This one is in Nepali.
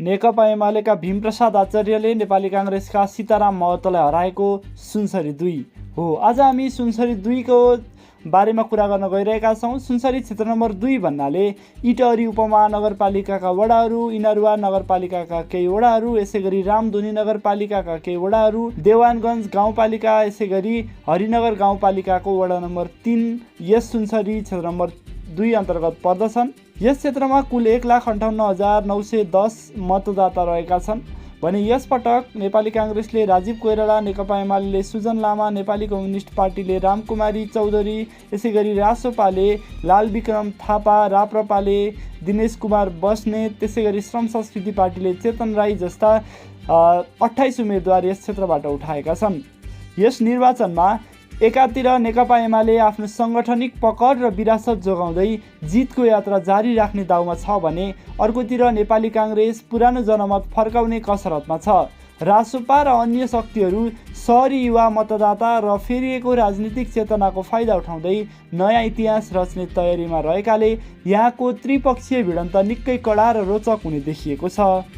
नेकपा एमालेका भीमप्रसाद आचार्यले नेपाली काङ्ग्रेसका सीताराम महतोलाई हराएको सुनसरी 2 हो। आज हामी सुनसरी 2 को बारेमा कुरा गर्न गइरहेका छौँ। सुनसरी क्षेत्र नम्बर 2 भन्नाले इटहरी उपमहानगरपालिकाका वडाहरू, इनरुवा नगरपालिकाका केही वडाहरू, यसै गरी रामधुनी नगरपालिकाका केही वडाहरू, देवानगञ्ज गाउँपालिका, यसै गरी हरिनगर गाउँपालिकाको वडा नम्बर 3 यस सुनसरी क्षेत्र नम्बर 2 अन्तर्गत पर्दछन्। यस क्षेत्रमा कुल 1,58,910 मतदाता रहेका छन् भने यस पटक नेपाली काङ्ग्रेसले राजीव कोइराला, नेकपा एमाले सुजन लामा, नेपाली कम्युनिस्ट पार्टीले रामकुमारी चौधरी, यसै गरी रासोपाले लालविक्रम थापा, राप्रपाले दिनेश कुमार बस्नेत, त्यसै गरी श्रम संस्कृति पार्टीले चेतन राई जस्ता 28 उम्मेदवार यस क्षेत्रबाट उठाएका छन्। यस निर्वाचनमा एकातिर नेकपा एमाले आफ्नो सङ्गठनिक पकड र विरासत जोगाउँदै जितको यात्रा जारी राख्ने दाउमा छ भने अर्कोतिर नेपाली काङ्ग्रेस पुरानो जनमत फर्काउने कसरतमा छ। रासोपा र अन्य शक्तिहरू सहरी युवा मतदाता र फेरिएको राजनीतिक चेतनाको फाइदा उठाउँदै नयाँ इतिहास रच्ने तयारीमा रहेकाले यहाँको त्रिपक्षीय भिडन्त निकै कडा र रोचक हुने देखिएको छ।